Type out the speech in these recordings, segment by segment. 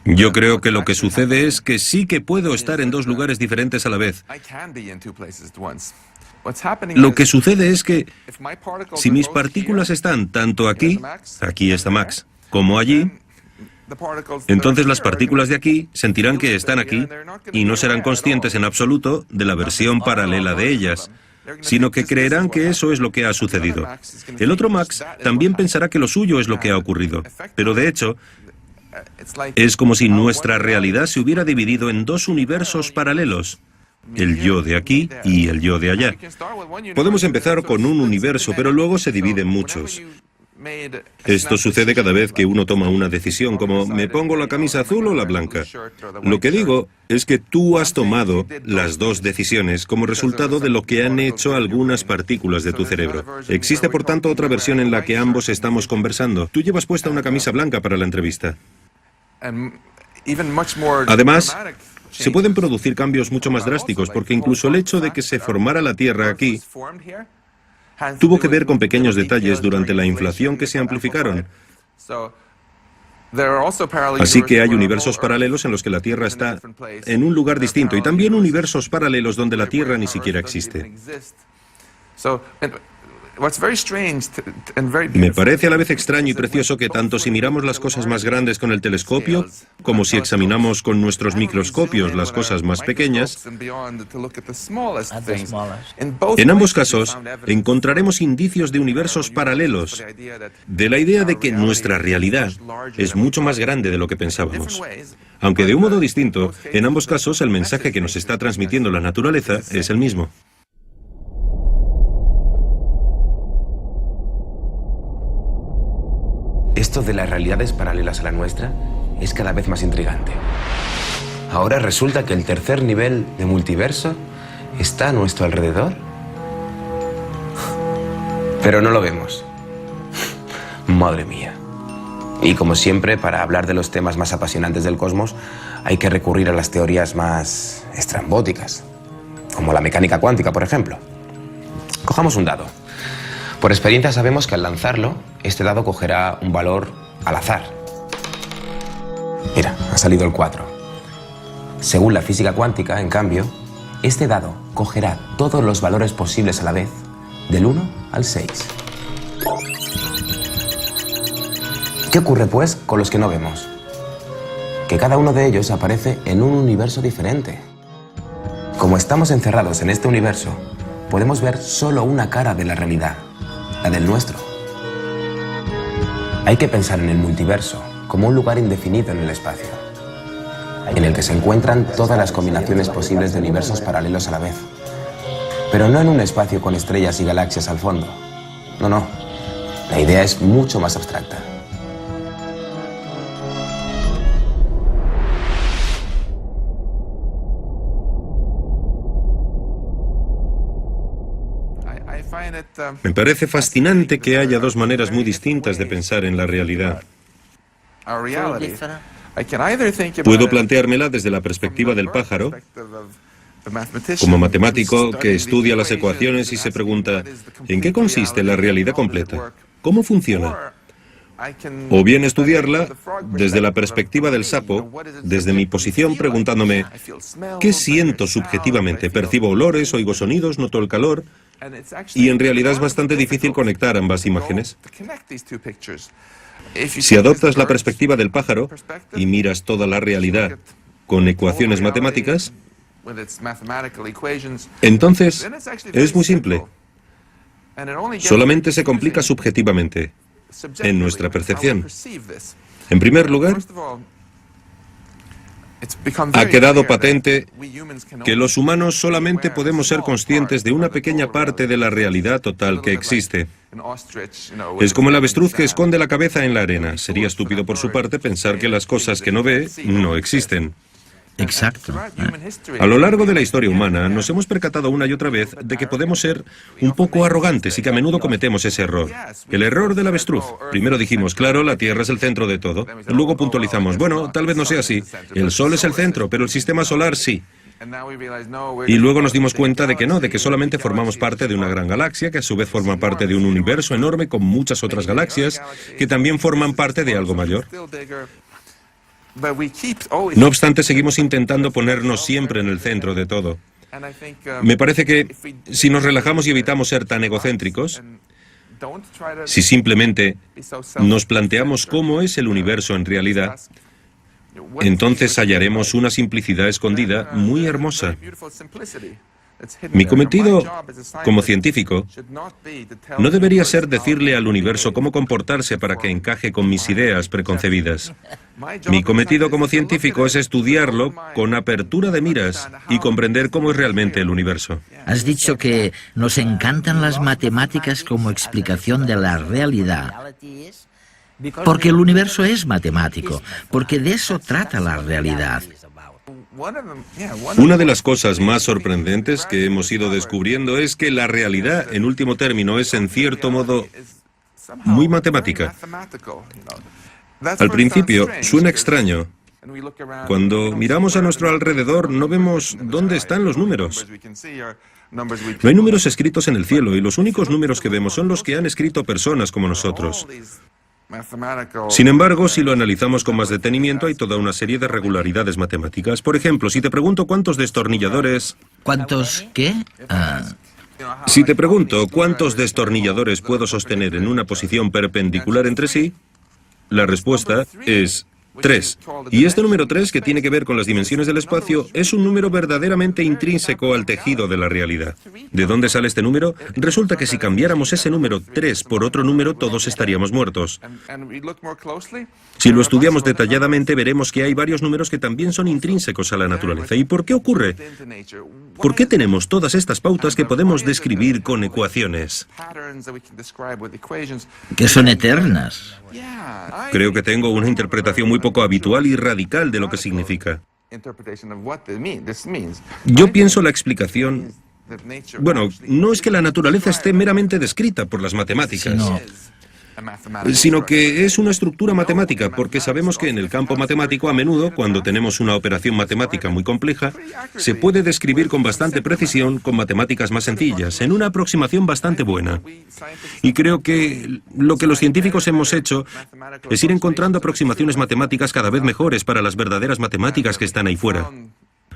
Yo creo que lo que sucede es que sí que puedo estar en dos lugares diferentes a la vez. Lo que sucede es que si mis partículas están tanto aquí, aquí está Max, como allí, entonces las partículas de aquí sentirán que están aquí y no serán conscientes en absoluto de la versión paralela de ellas, sino que creerán que eso es lo que ha sucedido. El otro Max también pensará que lo suyo es lo que ha ocurrido, pero de hecho es como si nuestra realidad se hubiera dividido en dos universos paralelos, el yo de aquí y el yo de allá. Podemos empezar con un universo, pero luego se divide en muchos. Esto sucede cada vez que uno toma una decisión, como ¿me pongo la camisa azul o la blanca? Lo que digo es que tú has tomado las dos decisiones como resultado de lo que han hecho algunas partículas de tu cerebro. Existe, por tanto, otra versión en la que ambos estamos conversando. Tú llevas puesta una camisa blanca para la entrevista. Además, se pueden producir cambios mucho más drásticos, porque incluso el hecho de que se formara la Tierra aquí tuvo que ver con pequeños detalles durante la inflación que se amplificaron. Así que hay universos paralelos en los que la Tierra está en un lugar distinto, y también universos paralelos donde la Tierra ni siquiera existe. Me parece a la vez extraño y precioso que tanto si miramos las cosas más grandes con el telescopio, como si examinamos con nuestros microscopios las cosas más pequeñas, en ambos casos encontraremos indicios de universos paralelos, de la idea de que nuestra realidad es mucho más grande de lo que pensábamos. Aunque de un modo distinto, en ambos casos el mensaje que nos está transmitiendo la naturaleza es el mismo. Esto de las realidades paralelas a la nuestra es cada vez más intrigante. Ahora resulta que el tercer nivel de multiverso está a nuestro alrededor. Pero no lo vemos. Madre mía. Y como siempre, para hablar de los temas más apasionantes del cosmos, hay que recurrir a las teorías más estrambóticas, como la mecánica cuántica, por ejemplo. Cojamos un dado. Por experiencia sabemos que al lanzarlo, este dado cogerá un valor al azar. Mira, ha salido el 4. Según la física cuántica, en cambio, este dado cogerá todos los valores posibles a la vez, del 1 al 6. ¿Qué ocurre, pues, con los que no vemos? Que cada uno de ellos aparece en un universo diferente. Como estamos encerrados en este universo, podemos ver solo una cara de la realidad, la del nuestro. Hay que pensar en el multiverso como un lugar indefinido en el espacio, en el que se encuentran todas las combinaciones posibles de universos paralelos a la vez. Pero no en un espacio con estrellas y galaxias al fondo. No, no. La idea es mucho más abstracta. Me parece fascinante que haya dos maneras muy distintas de pensar en la realidad. Puedo planteármela desde la perspectiva del pájaro, como matemático que estudia las ecuaciones y se pregunta, ¿en qué consiste la realidad completa? ¿Cómo funciona? O bien estudiarla desde la perspectiva del sapo, desde mi posición preguntándome, ¿qué siento subjetivamente? ¿Percibo olores, oigo sonidos, noto el calor? Y en realidad es bastante difícil conectar ambas imágenes. Si adoptas la perspectiva del pájaro y miras toda la realidad con ecuaciones matemáticas, entonces es muy simple. Solamente se complica subjetivamente, en nuestra percepción. En primer lugar, ha quedado patente que los humanos solamente podemos ser conscientes de una pequeña parte de la realidad total que existe. Es como el avestruz que esconde la cabeza en la arena. Sería estúpido por su parte pensar que las cosas que no ve no existen. Exacto. A lo largo de la historia humana nos hemos percatado una y otra vez de que podemos ser un poco arrogantes y que a menudo cometemos ese error. El error del avestruz. Primero dijimos, claro, la Tierra es el centro de todo. Luego puntualizamos, bueno, tal vez no sea así. El Sol es el centro, pero el sistema solar sí. Y luego nos dimos cuenta de que no, de que solamente formamos parte de una gran galaxia, que a su vez forma parte de un universo enorme con muchas otras galaxias, que también forman parte de algo mayor. No obstante, seguimos intentando ponernos siempre en el centro de todo. Me parece que si nos relajamos y evitamos ser tan egocéntricos, si simplemente nos planteamos cómo es el universo en realidad, entonces hallaremos una simplicidad escondida muy hermosa. Mi cometido como científico no debería ser decirle al universo cómo comportarse para que encaje con mis ideas preconcebidas. Mi cometido como científico es estudiarlo con apertura de miras y comprender cómo es realmente el universo. Has dicho que nos encantan las matemáticas como explicación de la realidad. Porque el universo es matemático, porque de eso trata la realidad. Una de las cosas más sorprendentes que hemos ido descubriendo es que la realidad, en último término, es en cierto modo muy matemática. Al principio suena extraño. Cuando miramos a nuestro alrededor no vemos dónde están los números. No hay números escritos en el cielo y los únicos números que vemos son los que han escrito personas como nosotros. Sin embargo, si lo analizamos con más detenimiento, hay toda una serie de regularidades matemáticas. Por ejemplo, si te pregunto cuántos destornilladores... ¿Cuántos qué? Si te pregunto cuántos destornilladores puedo sostener en una posición perpendicular entre sí, la respuesta es 3. Y este número 3, que tiene que ver con las dimensiones del espacio, es un número verdaderamente intrínseco al tejido de la realidad. ¿De dónde sale este número? Resulta que si cambiáramos ese número 3 por otro número, todos estaríamos muertos. Si lo estudiamos detalladamente, veremos que hay varios números que también son intrínsecos a la naturaleza. ¿Y por qué ocurre? ¿Por qué tenemos todas estas pautas que podemos describir con ecuaciones? Que son eternas. Creo que tengo una interpretación muy poco habitual y radical de lo que significa. Yo pienso la explicación... Bueno, no es que la naturaleza esté meramente descrita por las matemáticas, sino que es una estructura matemática, porque sabemos que en el campo matemático a menudo, cuando tenemos una operación matemática muy compleja, se puede describir con bastante precisión con matemáticas más sencillas, en una aproximación bastante buena. Y creo que lo que los científicos hemos hecho es ir encontrando aproximaciones matemáticas cada vez mejores para las verdaderas matemáticas que están ahí fuera.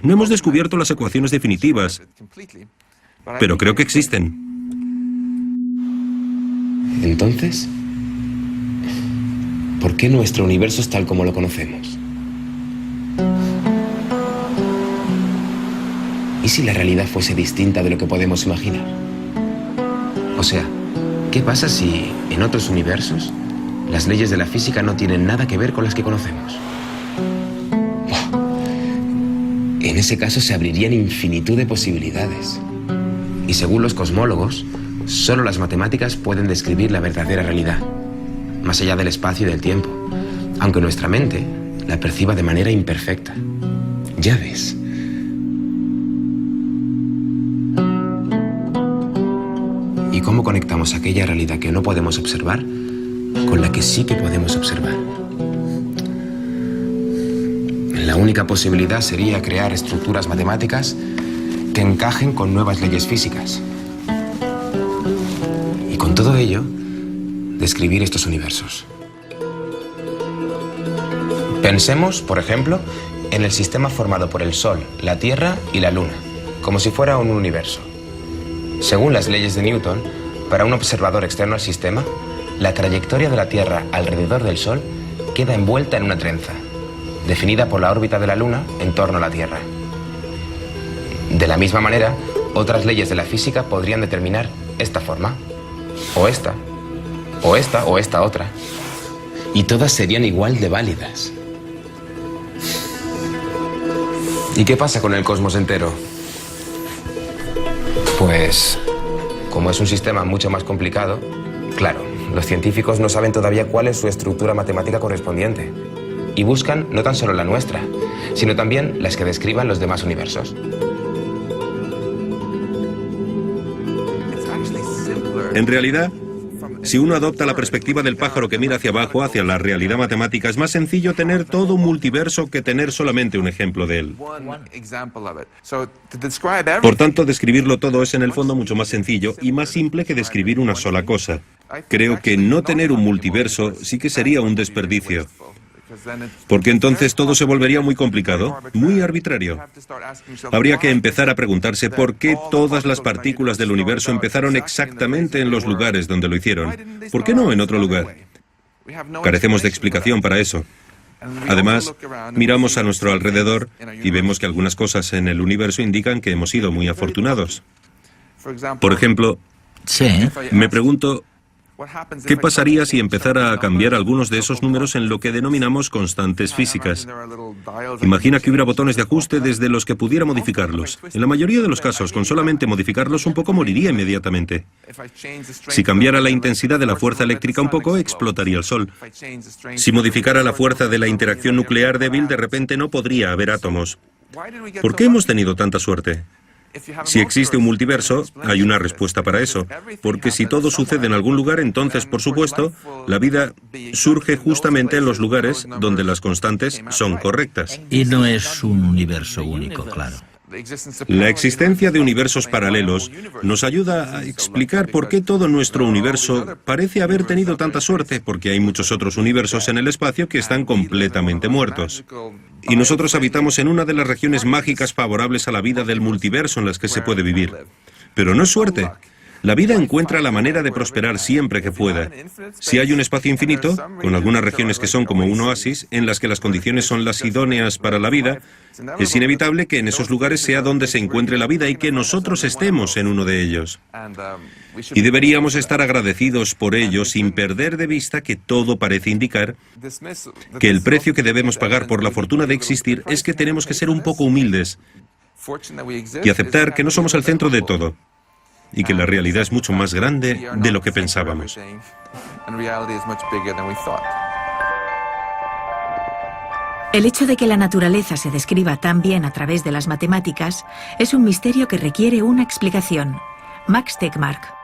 No hemos descubierto las ecuaciones definitivas, pero creo que existen. Entonces, ¿por qué nuestro universo es tal como lo conocemos? ¿Y si la realidad fuese distinta de lo que podemos imaginar? O sea, ¿qué pasa si en otros universos las leyes de la física no tienen nada que ver con las que conocemos? En ese caso se abrirían infinitud de posibilidades. Y según los cosmólogos, solo las matemáticas pueden describir la verdadera realidad, más allá del espacio y del tiempo, aunque nuestra mente la perciba de manera imperfecta. Ya ves. ¿Y cómo conectamos aquella realidad que no podemos observar con la que sí que podemos observar? La única posibilidad sería crear estructuras matemáticas que encajen con nuevas leyes físicas. Y con todo ello, describir estos universos. Pensemos, por ejemplo, en el sistema formado por el Sol, la Tierra y la Luna, como si fuera un universo. Según las leyes de Newton, para un observador externo al sistema, la trayectoria de la Tierra alrededor del Sol queda envuelta en una trenza, definida por la órbita de la Luna en torno a la Tierra. De la misma manera, otras leyes de la física podrían determinar esta forma, o esta, o esta, o esta otra. Y todas serían igual de válidas. ¿Y qué pasa con el cosmos entero? Pues, como es un sistema mucho más complicado, claro, los científicos no saben todavía cuál es su estructura matemática correspondiente. Y buscan no tan solo la nuestra, sino también las que describan los demás universos. En realidad, si uno adopta la perspectiva del pájaro que mira hacia abajo, hacia la realidad matemática, es más sencillo tener todo un multiverso que tener solamente un ejemplo de él. Por tanto, describirlo todo es en el fondo mucho más sencillo y más simple que describir una sola cosa. Creo que no tener un multiverso sí que sería un desperdicio. porque entonces todo se volvería muy complicado, muy arbitrario. Habría que empezar a preguntarse por qué todas las partículas del universo empezaron exactamente en los lugares donde lo hicieron. ¿Por qué no en otro lugar? Carecemos de explicación para eso. Además, miramos a nuestro alrededor y vemos que algunas cosas en el universo indican que hemos sido muy afortunados. Por ejemplo, me pregunto, ¿qué pasaría si empezara a cambiar algunos de esos números en lo que denominamos constantes físicas? Imagina que hubiera botones de ajuste desde los que pudiera modificarlos. En la mayoría de los casos, con solamente modificarlos un poco, moriría inmediatamente. Si cambiara la intensidad de la fuerza eléctrica un poco, explotaría el Sol. Si modificara la fuerza de la interacción nuclear débil, de repente no podría haber átomos. ¿Por qué hemos tenido tanta suerte? Si existe un multiverso, hay una respuesta para eso, porque si todo sucede en algún lugar, entonces, por supuesto, la vida surge justamente en los lugares donde las constantes son correctas. Y no es un universo único, claro. La existencia de universos paralelos nos ayuda a explicar por qué todo nuestro universo parece haber tenido tanta suerte, porque hay muchos otros universos en el espacio que están completamente muertos. Y nosotros habitamos en una de las regiones mágicas favorables a la vida del multiverso en las que se puede vivir. Pero no es suerte. La vida encuentra la manera de prosperar siempre que pueda. Si hay un espacio infinito, con algunas regiones que son como un oasis, en las que las condiciones son las idóneas para la vida, es inevitable que en esos lugares sea donde se encuentre la vida y que nosotros estemos en uno de ellos. Y deberíamos estar agradecidos por ello sin perder de vista que todo parece indicar que el precio que debemos pagar por la fortuna de existir es que tenemos que ser un poco humildes y aceptar que no somos el centro de todo, y que la realidad es mucho más grande de lo que pensábamos. El hecho de que la naturaleza se describa tan bien a través de las matemáticas es un misterio que requiere una explicación. Max Tegmark.